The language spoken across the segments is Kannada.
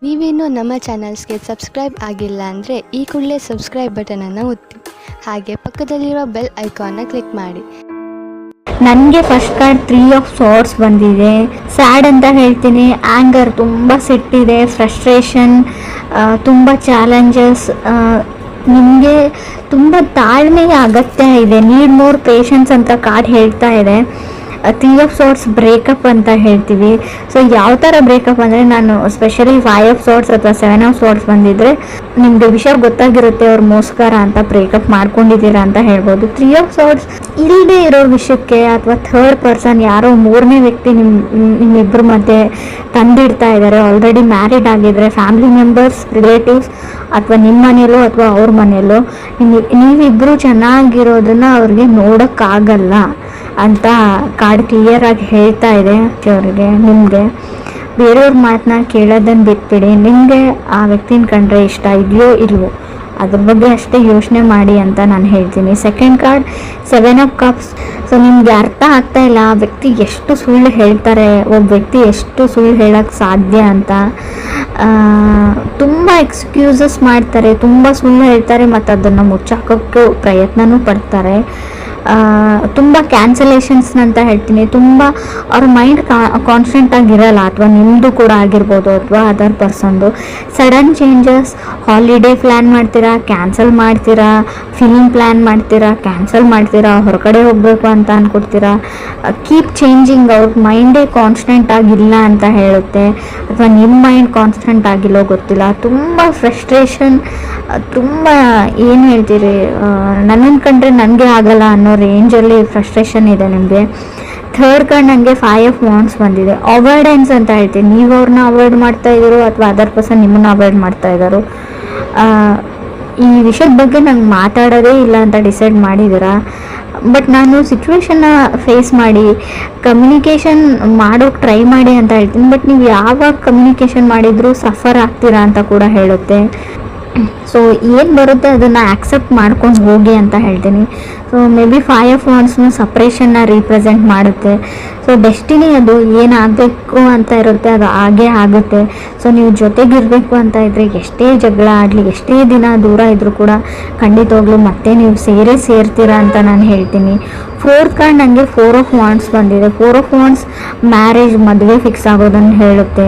ನೀವೇನು ನಮ್ಮ ಚಾನಲ್ಸ್ಗೆ ಸಬ್ಸ್ಕ್ರೈಬ್ ಆಗಿಲ್ಲ ಅಂದರೆ ಈ ಕೂಡಲೇ ಸಬ್ಸ್ಕ್ರೈಬ್ ಬಟನನ್ನು ಒತ್ತಿ, ಹಾಗೆ ಪಕ್ಕದಲ್ಲಿರುವ ಬೆಲ್ ಐಕಾನ್ನ ಕ್ಲಿಕ್ ಮಾಡಿ. ನನಗೆ ಫಸ್ಟ್ ಕಾರ್ಡ್ 3 ಆಫ್ ಸಾರ್ಟ್ಸ್ ಬಂದಿದೆ. ಸ್ಯಾಡ್ ಅಂತ ಹೇಳ್ತೀನಿ, ಆ್ಯಂಗರ್, ತುಂಬ ಸಿಟ್ಟಿದೆ, ಫ್ರಸ್ಟ್ರೇಷನ್, ತುಂಬ ಚಾಲೆಂಜಸ್. ನಿಮಗೆ ತುಂಬ ತಾಳ್ಮೆಯ ಅಗತ್ಯ ಇದೆ, ನೀಡ್ ಮೋರ್ ಪೇಷನ್ಸ್ ಅಂತ ಕಾರ್ಡ್ ಹೇಳ್ತಾ ಇದೆ. 3 ಆಫ್ ಸಾರ್ಟ್ಸ್ ಬ್ರೇಕಪ್ ಅಂತ ಹೇಳ್ತೀವಿ. ಸೊ ಯಾವ ಥರ ಬ್ರೇಕಪ್ ಅಂದರೆ, ನಾನು ಸ್ಪೆಷಲಿ 5 ಆಫ್ ಸಾರ್ಟ್ಸ್ ಅಥವಾ 7 ಆಫ್ ಸಾರ್ಟ್ಸ್ ಬಂದಿದ್ದರೆ ನಿಮಗೆ ವಿಷಯ ಗೊತ್ತಾಗಿರುತ್ತೆ, ಅವ್ರು ಮೋಸ್ಕರ ಅಂತ ಬ್ರೇಕಪ್ ಮಾಡ್ಕೊಂಡಿದ್ದೀರಾ ಅಂತ ಹೇಳ್ಬೋದು. 3 ಆಫ್ ಸಾರ್ಟ್ಸ್ ಇಲ್ಲದೆ ಇರೋ ವಿಷಯಕ್ಕೆ ಅಥವಾ ಥರ್ಡ್ ಪರ್ಸನ್, ಯಾರೋ ಮೂರನೇ ವ್ಯಕ್ತಿ ನಿಮ್ಮಿಬ್ಬರ ಮಧ್ಯೆ ತಂದಿಡ್ತಾ ಇದ್ದಾರೆ. ಆಲ್ರೆಡಿ ಮ್ಯಾರಿಡ್ ಆಗಿದ್ರೆ ಫ್ಯಾಮಿಲಿ ಮೆಂಬರ್ಸ್, ರಿಲೇಟಿವ್ಸ್, ಅಥವಾ ನಿಮ್ಮ ಮನೆಯಲ್ಲೋ ಅಥವಾ ಅವ್ರ ಮನೆಯಲ್ಲೋ ನೀವಿಬ್ಬರು ಚೆನ್ನಾಗಿರೋದನ್ನ ಅವ್ರಿಗೆ ನೋಡೋಕ್ಕಾಗಲ್ಲ ಅಂತ ಕಾರ್ಡ್ ಕ್ಲಿಯರ್ ಆಗಿ ಹೇಳ್ತಾ ಇದೆ ಅವರಿಗೆ. ನಿಮಗೆ ಬೇರೆಯವ್ರ ಮಾತನ್ನ ಕೇಳೋದನ್ನು ಬಿಟ್ಬಿಡಿ. ನಿಮಗೆ ಆ ವ್ಯಕ್ತಿನ ಕಂಡ್ರೆ ಇಷ್ಟ ಇದೆಯೋ ಇಲ್ವೋ ಅದ್ರ ಬಗ್ಗೆ ಅಷ್ಟೇ ಯೋಚನೆ ಮಾಡಿ ಅಂತ ನಾನು ಹೇಳ್ತೀನಿ. Second card 7 of cups. So ನಿಮ್ಗೆ ಅರ್ಥ ಆಗ್ತಾ ಇಲ್ಲ ಆ ವ್ಯಕ್ತಿ ಎಷ್ಟು ಸುಳ್ಳು ಹೇಳ್ತಾರೆ, ಒಬ್ಬ ವ್ಯಕ್ತಿ ಎಷ್ಟು ಸುಳ್ಳು ಹೇಳೋಕ್ಕೆ ಸಾಧ್ಯ ಅಂತ. ತುಂಬ ಎಕ್ಸ್ಕ್ಯೂಸಸ್ ಮಾಡ್ತಾರೆ, ತುಂಬ ಸುಳ್ಳು ಹೇಳ್ತಾರೆ, ಮತ್ತು ಅದನ್ನು ಮುಚ್ಚಾಕೋಕ್ಕೆ ಪ್ರಯತ್ನನೂ ಪಡ್ತಾರೆ. ತುಂಬ ಕ್ಯಾನ್ಸಲೇಷನ್ಸ್ ಅಂತ ಹೇಳ್ತೀನಿ. ತುಂಬ ಅವ್ರ ಮೈಂಡ್ ಕಾನ್ಸ್ಟೆಂಟ್ ಆಗಿರಲ್ಲ, ಅಥವಾ ನಿಮ್ಮದು ಕೂಡ ಆಗಿರ್ಬೋದು ಅಥವಾ ಅದರ್ ಪರ್ಸನ್ದು. ಸಡನ್ ಚೇಂಜಸ್, ಹಾಲಿಡೇ ಪ್ಲ್ಯಾನ್ ಮಾಡ್ತೀರಾ, ಕ್ಯಾನ್ಸಲ್ ಮಾಡ್ತೀರಾ, ಫಿಲ್ಮ್ ಪ್ಲ್ಯಾನ್ ಮಾಡ್ತೀರಾ, ಕ್ಯಾನ್ಸಲ್ ಮಾಡ್ತೀರಾ, ಹೊರಗಡೆ ಹೋಗಬೇಕು ಅಂತ ಅಂದ್ಕೊಡ್ತೀರಾ. Keep changing. ಅವ್ರ ಮೈಂಡೇ ಕಾನ್ಸ್ಟೆಂಟ್ ಆಗಿಲ್ಲ ಅಂತ ಹೇಳುತ್ತೆ, ಅಥವಾ ನಿಮ್ಮ ಮೈಂಡ್ ಕಾನ್ಸ್ಟೆಂಟ್ ಆಗಿಲ್ಲೋ ಗೊತ್ತಿಲ್ಲ. ತುಂಬ ಫ್ರಸ್ಟ್ರೇಷನ್, ತುಂಬ ಏನು ಹೇಳ್ತೀರಿ, ನನ್ನನ್ನು ಕಂಡ್ರೆ ನನಗೆ ಆಗಲ್ಲ ಅನ್ನೋ ರೇಂಜಲ್ಲಿ ಫ್ರಸ್ಟ್ರೇಷನ್ ಇದೆ ನಿಮಗೆ. ಥರ್ಡ್ ಕಾರ್ಡ್ ನನಗೆ 5 ಆಫ್ ವಾಂಡ್ಸ್ ಬಂದಿದೆ. ಅವಾಯ್ಡೆನ್ಸ್ ಅಂತ ಹೇಳ್ತೀನಿ. ನೀವು ಅವ್ರನ್ನ ಅವಾಯ್ಡ್ ಮಾಡ್ತಾ ಇದ್ದೀರೋ ಅಥವಾ ಅದರ್ ಪರ್ಸನ್ ನಿಮ್ಮನ್ನು ಅವಾಯ್ಡ್ ಮಾಡ್ತಾ ಇದ್ದಾರೋ, ಈ ವಿಷಯದ ಬಗ್ಗೆ ನಂಗೆ ಮಾತಾಡೋದೇ ಇಲ್ಲ ಅಂತ ಡಿಸೈಡ್ ಮಾಡಿದ್ದೀರಾ. ಬಟ್ ನಾನು ಸಿಚುವೇಶನ್ನ ಫೇಸ್ ಮಾಡಿ ಕಮ್ಯುನಿಕೇಷನ್ ಮಾಡೋಕ್ಕೆ ಟ್ರೈ ಮಾಡಿ ಅಂತ ಹೇಳ್ತೀನಿ. ಬಟ್ ನೀವು ಯಾವಾಗ ಕಮ್ಯುನಿಕೇಷನ್ ಮಾಡಿದರೂ ಸಫರ್ ಆಗ್ತೀರಾ ಅಂತ ಕೂಡ ಹೇಳುತ್ತೆ. ಸೊ ಏನು ಬರುತ್ತೆ ಅದನ್ನು ಆಕ್ಸೆಪ್ಟ್ ಮಾಡ್ಕೊಂಡು ಹೋಗಿ ಅಂತ ಹೇಳ್ತೀನಿ. ಸೊ ಮೇ ಬಿ 5 ಆಫ್ ವಾಂಡ್ಸ್ನು ಸಪ್ರೇಷನ್ನ ರೀಪ್ರೆಸೆಂಟ್ ಮಾಡುತ್ತೆ. ಸೊ ಡೆಸ್ಟಿನಿ ಅದು ಏನಾಗಬೇಕು ಅಂತ ಇರುತ್ತೆ ಅದು ಹಾಗೇ ಆಗುತ್ತೆ. ಸೊ ನೀವು ಜೊತೆಗಿರಬೇಕು ಅಂತ ಇದ್ದರೆ ಎಷ್ಟೇ ಜಗಳ ಆಡಲಿ, ಎಷ್ಟೇ ದಿನ ದೂರ ಇದ್ದರೂ ಕೂಡ ಖಂಡಿತವಾಗ್ಲೂ ಮತ್ತೆ ನೀವು ಸೇರ್ತೀರಾ ಅಂತ ನಾನು ಹೇಳ್ತೀನಿ. ಫೋರ್ತ್ ಕಾರ್ಡ್ ನನಗೆ 4 ಆಫ್ ವಾಂಡ್ಸ್ ಬಂದಿದೆ. 4 ಆಫ್ ವಾಂಡ್ಸ್ ಮ್ಯಾರೇಜ್, ಮದುವೆ ಫಿಕ್ಸ್ ಆಗೋದನ್ನು ಹೇಳುತ್ತೆ.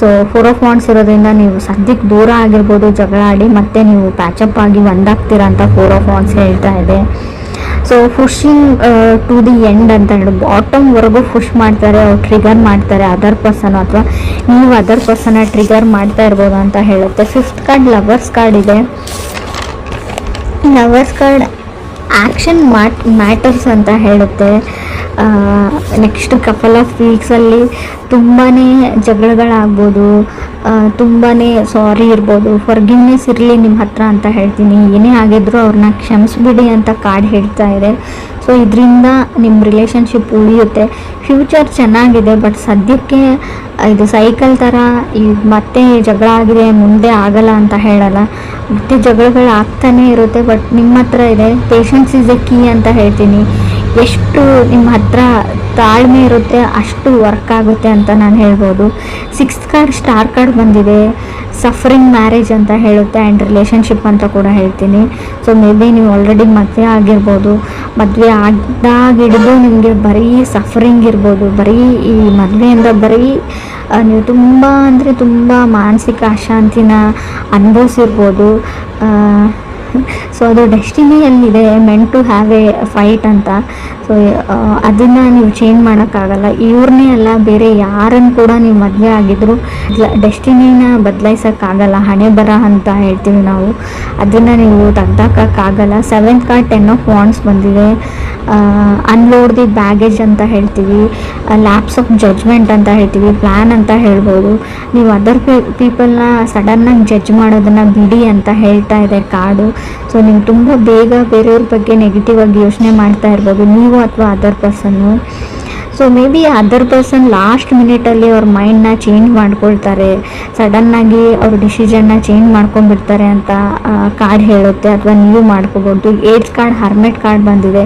ಸೊ 4 ಆಫ್ ವಾಂಡ್ಸ್ ಇರೋದ್ರಿಂದ ನೀವು ಸದ್ಯಕ್ಕೆ ದೂರ ಆಗಿರ್ಬೋದು, ಜಗಳ ಆಡಿ ಮತ್ತೆ ನೀವು ಪ್ಯಾಚಪ್ ಆಗಿ ಒಂದಾಗ್ತೀರಾ ಅಂತ 4 ಆಫ್ ವಾಂಡ್ಸ್ ಹೇಳ್ತಾ ಇದೆ. So pushing to the end ಅಂತ ಹೇಳಿ ಬಾಟಮ್ವರೆಗೂ ಪುಷ್ ಮಾಡ್ತಾರೆ, ಅವ್ರು ಟ್ರಿಗರ್ ಮಾಡ್ತಾರೆ ಅದರ್ ಪರ್ಸನ್, ಅಥವಾ ನೀವು ಅದರ್ ಪರ್ಸನ್ನ ಟ್ರಿಗರ್ ಮಾಡ್ತಾ ಇರ್ಬೋದು ಅಂತ ಹೇಳುತ್ತೆ. 5th ಕಾರ್ಡ್ ಲವರ್ಸ್ ಕಾರ್ಡ್ ಇದೆ. ಲವರ್ಸ್ ಕಾರ್ಡ್ ಆ್ಯಕ್ಷನ್ ಮ್ಯಾಟರ್ಸ್ ಅಂತ ಹೇಳುತ್ತೆ. ನೆಕ್ಸ್ಟ್ ಕಪಲ್ ಆಫ್ ವೀಕ್ಸಲ್ಲಿ ತುಂಬಾ ಜಗಳಗಳಾಗ್ಬೋದು, ತುಂಬಾ ಸಾರಿ ಇರ್ಬೋದು, ಫರ್ಗಿವ್ನೆಸ್ ಇರಲಿ ನಿಮ್ಮ ಹತ್ರ ಅಂತ ಹೇಳ್ತೀನಿ. ಏನೇ ಆಗಿದ್ರು ಅವ್ರನ್ನ ಕ್ಷಮಿಸ್ಬಿಡಿ ಅಂತ ಕಾರ್ಡ್ ಹೇಳ್ತಾ ಇದೆ. ಸೊ ಇದರಿಂದ ನಿಮ್ಮ ರಿಲೇಷನ್ಶಿಪ್ ಉಳಿಯುತ್ತೆ. ಫ್ಯೂಚರ್ ಚೆನ್ನಾಗಿದೆ, ಬಟ್ ಸದ್ಯಕ್ಕೆ ಇದು ಸೈಕಲ್ ಥರ ಈಗ ಮತ್ತೆ ಜಗಳ ಆಗಿದೆ, ಮುಂದೆ ಆಗಲ್ಲ ಅಂತ ಹೇಳಲ್ಲ, ಮತ್ತೆ ಜಗಳಗಳು ಆಗ್ತಾನೇ ಇರುತ್ತೆ. ಬಟ್ ನಿಮ್ಮ ಹತ್ರ ಇದೆ ಪೇಷನ್ಸ್ ಇಸ್ ಎ ಕೀ ಅಂತ ಹೇಳ್ತೀನಿ. ಎಷ್ಟು ನಿಮ್ಮ ಹತ್ರ ತಾಳ್ಮೆ ಇರುತ್ತೆ ಅಷ್ಟು ವರ್ಕ್ ಆಗುತ್ತೆ ಅಂತ ನಾನು ಹೇಳ್ಬೋದು. 6th ಕಾರ್ಡ್ ಸ್ಟಾರ್ ಕಾರ್ಡ್ ಬಂದಿದೆ. ಸಫರಿಂಗ್ ಮ್ಯಾರೇಜ್ ಅಂತ ಹೇಳುತ್ತೆ ಆ್ಯಂಡ್ ರಿಲೇಷನ್ಶಿಪ್ ಅಂತ ಕೂಡ ಹೇಳ್ತೀನಿ. ಸೊ ಮೇ ಬಿ ನೀವು ಆಲ್ರೆಡಿ ಮದುವೆ ಆಗಿರ್ಬೋದು, ಮದುವೆ ಆಗಿದ್ದಾಗಿಡಿದು ನಿಮಗೆ ಬರೀ ಸಫರಿಂಗ್ ಇರ್ಬೋದು, ಬರೀ ಈ ಮದುವೆಯಿಂದ ಬರೀ ನೀವು ತುಂಬ ಅಂದರೆ ತುಂಬ ಮಾನಸಿಕ ಅಶಾಂತಿನ ಅನುಭವಿಸಿರ್ಬೋದು. ಸೊ ಅದು ಡೆಸ್ಟಿನಿಯಲ್ಲಿದೆ, meant to have a fight ಅಂತ. ಸೊ ಅದನ್ನು ನೀವು ಚೇಂಜ್ ಮಾಡೋಕ್ಕಾಗಲ್ಲ. ಇವ್ರನ್ನೇ ಅಲ್ಲ, ಬೇರೆ ಯಾರನ್ನು ಕೂಡ ನೀವು ಮದುವೆ ಆಗಿದ್ರು ಡೆಸ್ಟಿನಿನ ಬದಲಾಯಿಸೋಕ್ಕಾಗಲ್ಲ. ಹಣೆ ಬರ ಅಂತ ಹೇಳ್ತೀವಿ ನಾವು, ಅದನ್ನು ನೀವು ತೆಗ್ದಾಕೋಕ್ಕಾಗಲ್ಲ. 7th ಕಾರ್ಡ್ 10 ಆಫ್ ವಾಂಡ್ಸ್ ಬಂದಿದೆ. ಅನ್ಲೋಡ್ ದಿ ಬ್ಯಾಗೇಜ್ ಅಂತ ಹೇಳ್ತೀವಿ, ಲ್ಯಾಪ್ಸ್ ಆಫ್ ಜಡ್ಜ್ಮೆಂಟ್ ಅಂತ ಹೇಳ್ತೀವಿ, ಪ್ಲ್ಯಾನ್ ಅಂತ ಹೇಳ್ಬೋದು. ನೀವು ಅದರ್ ಪೀಪಲ್ನ ಸಡನ್ನಾಗಿ ಜಡ್ಜ್ ಮಾಡೋದನ್ನು ಬಿಡಿ ಅಂತ ಹೇಳ್ತಾ ಇದೆ ಕಾರ್ಡು. ಸೊ ನೀವು ತುಂಬ ಬೇಗ ಬೇರೆಯವ್ರ ಬಗ್ಗೆ ನೆಗೆಟಿವ್ ಆಗಿ ಯೋಚನೆ ಮಾಡ್ತಾ ಇರ್ಬೋದು, ನೀವು ಅಥವಾ ಅದರ್ ಪರ್ಸನ್ನು. So maybe other person last ಮಿನಿಟಲ್ಲಿ ಅವ್ರ ಮೈಂಡ್ನ ಚೇಂಜ್ ಮಾಡ್ಕೊಳ್ತಾರೆ, ಸಡನ್ನಾಗಿ ಅವ್ರ ಡಿಸಿಷನ್ನ ಚೇಂಜ್ ಮಾಡ್ಕೊಂಡ್ಬಿಡ್ತಾರೆ ಅಂತ ಕಾರ್ಡ್ ಹೇಳುತ್ತೆ. ಅಥವಾ ನೀವು ಮಾಡ್ಕೋಬೋದು. ಏಜ್ ಕಾರ್ಡ್, ಹರ್ಮೆಟ್ ಕಾರ್ಡ್ ಬಂದಿದೆ.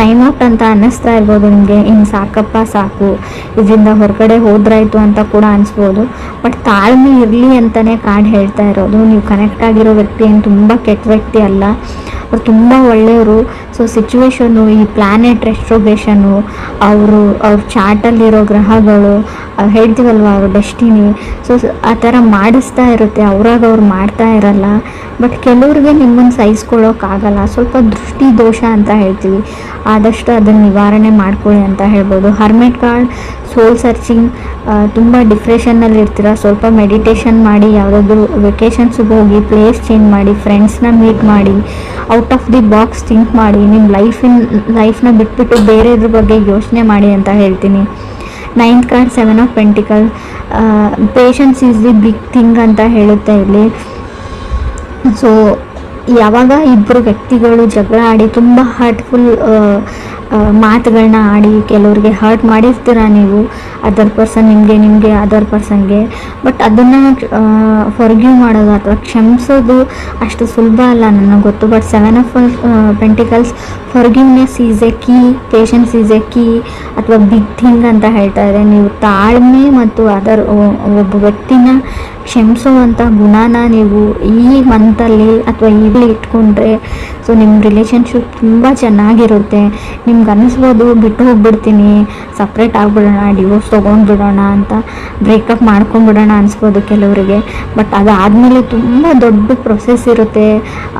ಟೈಮ್ ಔಟ್ ಅಂತ ಅನ್ನಿಸ್ತಾ ಇರ್ಬೋದು ನಿಮಗೆ, ಇನ್ನು ಸಾಕಪ್ಪ ಸಾಕು, ಇದರಿಂದ ಹೊರಗಡೆ ಹೋದ್ರಾಯ್ತು ಅಂತ ಕೂಡ ಅನಿಸ್ಬೋದು. ಬಟ್ ತಾಳ್ಮೆ ಇರಲಿ ಅಂತಲೇ ಕಾರ್ಡ್ ಹೇಳ್ತಾ ಇರೋದು. ನೀವು ಕನೆಕ್ಟ್ ಆಗಿರೋ ವ್ಯಕ್ತಿ ಏನು ತುಂಬ ಕೆಟ್ಟ ವ್ಯಕ್ತಿ ಅಲ್ಲ, ಅವ್ರು ತುಂಬ ಒಳ್ಳೆಯವರು. ಸೊ ಸಿಚುವೇಶನ್ನು, ಈ ಪ್ಲ್ಯಾನೆಟ್ ರೆಸ್ಟ್ರೋಗ್ರೇಷನ್ನು, ಅವ್ರ ಚಾರ್ಟಲ್ಲಿರೋ ಗ್ರಹಗಳು, ಹೇಳ್ತೀವಲ್ವ ಅವ್ರ ಡೆಸ್ಟಿನಿ, ಸೊ ಆ ಥರ ಮಾಡಿಸ್ತಾ ಇರುತ್ತೆ. ಅವ್ರು ಮಾಡ್ತಾ ಇರಲ್ಲ. ಬಟ್ ಕೆಲವ್ರಿಗೆ ನಿಮ್ಮನ್ನು ಸಹಿಸ್ಕೊಳ್ಳೋಕ್ಕಾಗಲ್ಲ. ಸ್ವಲ್ಪ ದೃಷ್ಟಿ ದೋಷ ಅಂತ ಹೇಳ್ತೀವಿ, ಆದಷ್ಟು ಅದನ್ನು ನಿವಾರಣೆ ಮಾಡ್ಕೊಳ್ಳಿ ಅಂತ ಹೇಳ್ಬೋದು. ಹರ್ಮೆಟ್ ಕಾರ್ಡ್, ಸೋಲ್ ಸರ್ಚಿಂಗ್, ತುಂಬ ಡಿಪ್ರೆಷನ್ನಲ್ಲಿ ಇರ್ತೀರ, ಸ್ವಲ್ಪ ಮೆಡಿಟೇಷನ್ ಮಾಡಿ, ಯಾವುದಾದ್ರೂ ವೆಕೇಷನ್ಸಿಗೆ ಹೋಗಿ, ಪ್ಲೇಸ್ ಚೇಂಜ್ ಮಾಡಿ, ಫ್ರೆಂಡ್ಸ್ನ ಮೀಟ್ ಮಾಡಿ, out of the box think ಮಾಡಿ, ನಿಮ್ಮ ಲೈಫ್ನ ಬಿಟ್ಬಿಟ್ಟು ಬೇರೆದ್ರ ಬಗ್ಗೆ ಯೋಚನೆ ಮಾಡಿ ಅಂತ ಹೇಳ್ತೀನಿ. 9th card, 7 of pentacle, patience is the big thing ಅಂತ ಹೇಳುತ್ತೆ ಇಲ್ಲಿ. ಸೊ ಯಾವಾಗ ಇಬ್ಬರು ವ್ಯಕ್ತಿಗಳು ಜಗಳ ಆಡಿ ತುಂಬ ಹರ್ಟ್ಫುಲ್ ಮಾತುಗಳನ್ನ ಆಡಿ, ಕೆಲವ್ರಿಗೆ ಹರ್ಟ್ ಮಾಡಿರ್ತೀರ ನೀವು, ಅದರ್ ಪರ್ಸನ್ ನಿಮಗೆ ಅದರ್ ಪರ್ಸನ್ಗೆ. ಬಟ್ ಅದನ್ನು ಫಾರ್ಗಿವ್ ಮಾಡೋದು ಅಥವಾ ಕ್ಷಮಿಸೋದು ಅಷ್ಟು ಸುಲಭ ಅಲ್ಲ ನನಗೆ ಗೊತ್ತು. But 7 of pentacles, forgiveness is A key, patience is A key ಅಥವಾ ಬಿಗ್ ಥಿಂಗ್ ಅಂತ ಹೇಳ್ತಾ ಇದೆ. ನೀವು ತಾಳ್ಮೆ ಮತ್ತು ಒಬ್ಬ ವ್ಯಕ್ತಿನ ಕ್ಷಮಿಸುವಂಥ ಗುಣನ ನೀವು ಈ ಮಂತಲ್ಲಿ ಅಥವಾ ಈಗಲೇ ಇಟ್ಕೊಂಡ್ರೆ, ಸೊ ನಿಮ್ಮ ರಿಲೇಷನ್ಶಿಪ್ ತುಂಬ ಚೆನ್ನಾಗಿರುತ್ತೆ. ನಿಮ್ಗೆ ಅನ್ನಿಸ್ಬೋದು ಬಿಟ್ಟು ಹೋಗ್ಬಿಡ್ತೀನಿ, ಸಪ್ರೇಟ್ ಆಗಿಬಿಡೋಣ, ಡಿವೋರ್ಸ್ ತೊಗೊಂಡ್ಬಿಡೋಣ ಅಂತ, ಬ್ರೇಕಪ್ ಮಾಡ್ಕೊಂಡ್ಬಿಡೋಣ ಅನಿಸ್ಬೋದು ಕೆಲವರಿಗೆ. ಬಟ್ ಅದಾದಮೇಲೆ ತುಂಬ ದೊಡ್ಡ ಪ್ರೊಸೆಸ್ ಇರುತ್ತೆ.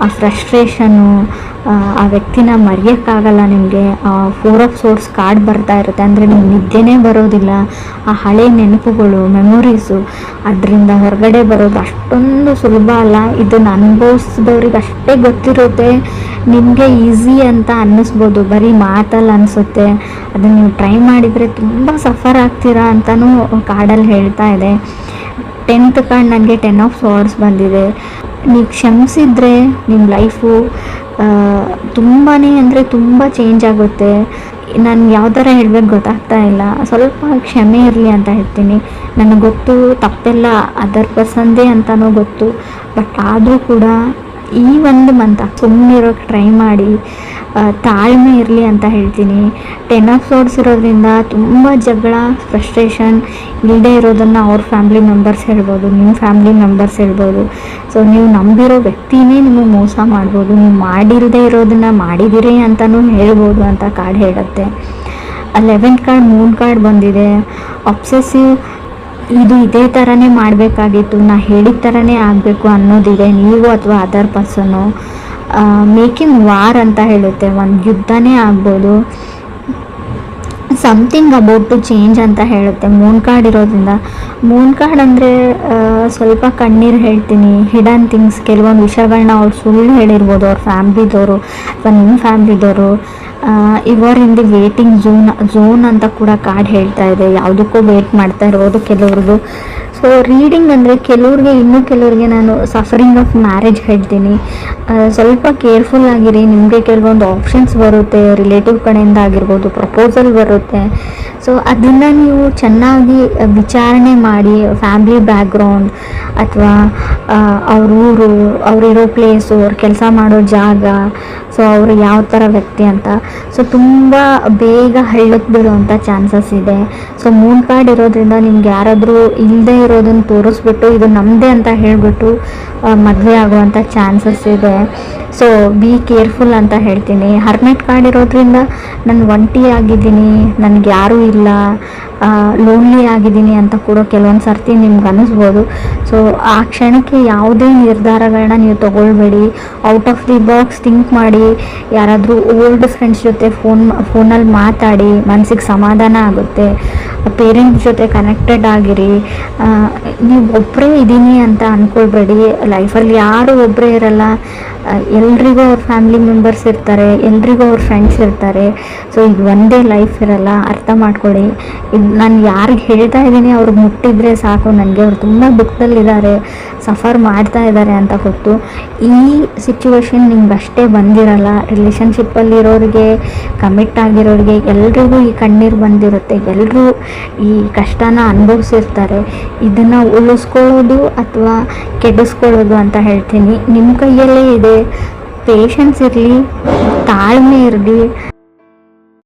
ಆ ಫ್ರಸ್ಟ್ರೇಷನ್ನು, ಆ ವ್ಯಕ್ತಿನ ಮರೆಯೋಕ್ಕಾಗಲ್ಲ ನಿಮಗೆ. 4 ಆಫ್ ಸೋರ್ಸ್ ಕಾರ್ಡ್ ಬರ್ತಾ ಇರುತ್ತೆ, ಅಂದರೆ ನಿಮ್ಗೆ ನಿದ್ದೆನೇ ಬರೋದಿಲ್ಲ. ಆ ಹಳೆ ನೆನಪುಗಳು, ಮೆಮೊರೀಸು, ಅದರಿಂದ ಹೊರಗಡೆ ಬರೋದು ಅಷ್ಟೊಂದು ಸುಲಭ ಅಲ್ಲ. ಇದನ್ನು ಅನುಭವಿಸಿದವ್ರಿಗೆ ಅಷ್ಟೇ ಗೊತ್ತಿರುತ್ತೆ. ನಿಮಗೆ ಈಸಿ ಅಂತ ಅನ್ನಿಸ್ಬೋದು, ಬರೀ ಮಾತಲ್ಲಿ ಅನಿಸುತ್ತೆ. ಅದನ್ನು ನೀವು ಟ್ರೈ ಮಾಡಿದರೆ ತುಂಬ ಸಫರ್ ಆಗ್ತೀರಾ ಅಂತಲೂ ಕಾರ್ಡಲ್ಲಿ ಹೇಳ್ತಾ ಇದೆ. 10th ಕಾರ್ಡ್ ನನಗೆ 10 ಆಫ್ ಸಾರ್ಡ್ಸ್ ಬಂದಿದೆ. ನೀವು ಕ್ಷಮಿಸಿದ್ರೆ ನಿಮ್ಮ ಲೈಫು ತುಂಬಾ ಅಂದರೆ ತುಂಬ ಚೇಂಜ್ ಆಗುತ್ತೆ. ನಾನು ಯಾವ ಥರ ಹೇಳ್ಬೇಕು ಗೊತ್ತಾಗ್ತಾ ಇಲ್ಲ. ಸ್ವಲ್ಪ ಕ್ಷಮೆ ಇರಲಿ ಅಂತ ಹೇಳ್ತೀನಿ. ನನಗೆ ಗೊತ್ತು ತಪ್ಪೆಲ್ಲ ಅದರ್ ಪರ್ಸನ್ದೇ ಅಂತಲೂ ಗೊತ್ತು. ಬಟ್ ಆದರೂ ಕೂಡ ಈ ಒಂದು ಮಂತ್ ಸುಮ್ಮನಿರೋಕ್ಕೆ ಟ್ರೈ ಮಾಡಿ, ತಾಳ್ಮೆ ಇರಲಿ ಅಂತ ಹೇಳ್ತೀನಿ. 10 ಆಫ್ ಸೋರ್ಡ್ಸ್ ಇರೋದ್ರಿಂದ ತುಂಬ ಜಗಳ, ಫ್ರಸ್ಟ್ರೇಷನ್ ಇಲ್ಲದೆ ಇರೋದನ್ನು ಅವ್ರ ಫ್ಯಾಮ್ಲಿ ಮೆಂಬರ್ಸ್ ಹೇಳ್ಬೋದು, ನಿಮ್ಮ ಫ್ಯಾಮ್ಲಿ ಮೆಂಬರ್ಸ್ ಹೇಳ್ಬೋದು. ಸೊ ನೀವು ನಂಬಿರೋ ವ್ಯಕ್ತಿನೇ ನಿಮಗೆ ಮೋಸ ಮಾಡ್ಬೋದು, ನೀವು ಮಾಡಿಲ್ಲದೆ ಇರೋದನ್ನು ಮಾಡಿದಿರಿ ಅಂತಲೂ ಹೇಳ್ಬೋದು ಅಂತ ಕಾರ್ಡ್ ಹೇಳುತ್ತೆ. 11th ಕಾರ್ಡ್, ಮೂನ್ ಕಾರ್ಡ್ ಬಂದಿದೆ. ಅಬ್ಸೆಸಿವ್, ಇದು ಇದೇ ಥರನೇ ಮಾಡಬೇಕಾಗಿತ್ತು, ನಾ ಹೇಳಿದ ಥರನೇ ಆಗಬೇಕು ಅನ್ನೋದಿದೆ ನೀವು ಅಥವಾ ಅದರ್ ಪರ್ಸನ್ನು. ಮೇಕಿಂಗ್ ವಾರ್ ಅಂತ ಹೇಳುತ್ತೆ, ಒಂದು ಯುದ್ಧನೇ ಆಗ್ಬೋದು. ಸಮಥಿಂಗ್ ಅಬೌಟ್ ಟು ಚೇಂಜ್ ಅಂತ ಹೇಳುತ್ತೆ ಮೂನ್ ಕಾರ್ಡ್ ಇರೋದ್ರಿಂದ. ಮೂನ್ ಕಾರ್ಡ್ ಅಂದರೆ ಸ್ವಲ್ಪ ಕಣ್ಣೀರು ಹೇಳ್ತೀನಿ, ಹಿಡನ್ ಥಿಂಗ್ಸ್, ಕೆಲವೊಂದು ವಿಷಯಗಳನ್ನ ಅವ್ರು ಸುಳ್ಳು ಹೇಳಿರ್ಬೋದು ಅವ್ರ ಫ್ಯಾಮ್ಲಿದವರು ಅಥವಾ ನಿಮ್ಮ ಫ್ಯಾಮ್ಲಿದವರು. ಇವರ್ ಇನ್ ದಿ ವೇಟಿಂಗ್ ಝೋನ್ ಅಂತ ಕೂಡ ಕಾರ್ಡ್ ಹೇಳ್ತಾ ಇದೆ. ಯಾವುದಕ್ಕೂ ವೇಟ್ ಮಾಡ್ತಾ ಇರ್ಬೋದು ಕೆಲವ್ರದ್ದು. ಸೊ ರೀಡಿಂಗ್ ಅಂದರೆ ಕೆಲವ್ರಿಗೆ, ಇನ್ನೂ ಕೆಲವ್ರಿಗೆ ನಾನು ಸಫರಿಂಗ್ ಆಫ್ ಮ್ಯಾರೇಜ್ ಹೇಳ್ತೀನಿ. ಸ್ವಲ್ಪ ಕೇರ್ಫುಲ್ ಆಗಿರಿ. ನಿಮಗೆ ಕೆಲವೊಂದು ಆಪ್ಷನ್ಸ್ ಬರುತ್ತೆ, ರಿಲೇಟಿವ್ ಕಡೆಯಿಂದ ಆಗಿರ್ಬೋದು, ಪ್ರಪೋಸಲ್ ಬರುತ್ತೆ. ಸೊ ಅದನ್ನು ನೀವು ಚೆನ್ನಾಗಿ ವಿಚಾರಣೆ ಮಾಡಿ, ಫ್ಯಾಮ್ಲಿ ಬ್ಯಾಕ್ಗ್ರೌಂಡ್ ಅಥವಾ ಅವ್ರ ಊರು, ಅವರಿರೋ ಪ್ಲೇಸು, ಅವ್ರು ಕೆಲಸ ಮಾಡೋ ಜಾಗ, ಸೊ ಅವರು ಯಾವ ಥರ ವ್ಯಕ್ತಿ ಅಂತ. ಸೊ ತುಂಬ ಬೇಗ ಹಳ್ಳಕ್ಕೆ ಬೀಳುವಂಥ ಚಾನ್ಸಸ್ ಇದೆ. ಸೊ ಮೂನ್ ಕಾರ್ಡ್ ಇರೋದ್ರಿಂದ ನಿಮ್ಗೆ ಯಾರಾದರೂ ಇಲ್ಲದೆ ಇರೋದನ್ನು ತೋರಿಸ್ಬಿಟ್ಟು ಇದು ನಮ್ಮದೇ ಅಂತ ಹೇಳಿಬಿಟ್ಟು ಮದುವೆ ಆಗುವಂಥ ಚಾನ್ಸಸ್ ಇದೆ. ಸೊ ಬಿ ಕೇರ್ಫುಲ್ ಅಂತ ಹೇಳ್ತೀನಿ. ಹರ್ಮೆಟ್ ಕಾರ್ಡ್ ಇರೋದ್ರಿಂದ ನಾನು ಒಂಟಿ ಆಗಿದ್ದೀನಿ, ನನಗೆ ಯಾರೂ ಇಲ್ಲ, ಲೋನ್ಲಿ ಆಗಿದ್ದೀನಿ ಅಂತ ಕೂಡ ಕೆಲವೊಂದು ಸರ್ತಿ ನಿಮ್ಗೆ ಅನ್ನಿಸ್ಬೋದು. ಸೊ ಆ ಕ್ಷಣಕ್ಕೆ ಯಾವುದೇ ನಿರ್ಧಾರಗಳನ್ನ ನೀವು ತೊಗೊಳ್ಬೇಡಿ. Out of the box think ಮಾಡಿ. ಯಾರಾದರೂ ಓಲ್ಡ್ ಫ್ರೆಂಡ್ಸ್ ಜೊತೆ ಫೋನಲ್ಲಿ ಮಾತಾಡಿ, ಮನಸ್ಸಿಗೆ ಸಮಾಧಾನ ಆಗುತ್ತೆ. ಪೇರೆಂಟ್ಸ್ ಜೊತೆ ಕನೆಕ್ಟೆಡ್ ಆಗಿರಿ. ನೀವು ಒಬ್ಬರೇ ಇದ್ದೀನಿ ಅಂತ ಅಂದ್ಕೊಳ್ಬೇಡಿ. ಲೈಫಲ್ಲಿ ಯಾರೂ ಒಬ್ಬರೇ ಇರಲ್ಲ. ಎಲ್ರಿಗೂ ಅವ್ರ ಫ್ಯಾಮಿಲಿ ಮೆಂಬರ್ಸ್ ಇರ್ತಾರೆ, ಎಲ್ರಿಗೂ ಅವ್ರ ಫ್ರೆಂಡ್ಸ್ ಇರ್ತಾರೆ. ಸೊ ಇದು ಒಂದೇ ಲೈಫ್ ಇರಲ್ಲ, ಅರ್ಥ ಮಾಡ್ಕೊಳ್ಳಿ. ಇದು ನಾನು ಯಾರಿಗೆ ಹೇಳ್ತಾ ಇದ್ದೀನಿ ಅವ್ರಿಗೆ ಮುಟ್ಟಿದ್ರೆ ಸಾಕು, ನನಗೆ ಅವ್ರು ತುಂಬ ದುಃಖದಲ್ಲಿದ್ದಾರೆ, ಸಫರ್ ಮಾಡ್ತಾ ಇದ್ದಾರೆ ಅಂತ ಗೊತ್ತು. ಈ ಸಿಚುವೇಶನ್ ನಿಮ್ಗೆ ಅಷ್ಟೇ ಬಂದಿರಲ್ಲ, ರಿಲೇಷನ್ಶಿಪ್ಪಲ್ಲಿರೋರಿಗೆ, ಕಮಿಟ್ ಆಗಿರೋರಿಗೆ ಎಲ್ರಿಗೂ ಈ ಕಣ್ಣೀರು ಬಂದಿರುತ್ತೆ, ಎಲ್ಲರೂ ಈ ಕಷ್ಟನ ಅನುಭವಿಸಿರ್ತಾರೆ. ಇದನ್ನು ಉಳಿಸ್ಕೊಳ್ಳೋದು ಅಥವಾ ಕೆಡಿಸ್ಕೊಳ್ಳೋದು ಅಂತ ಹೇಳ್ತೀನಿ ನಿಮ್ಮ ಕೈಯಲ್ಲೇ ಇದೆ. ಪೇಷನ್ಸ್ ಇರಲಿ, ತಾಳ್ಮೆ ಇರಲಿ.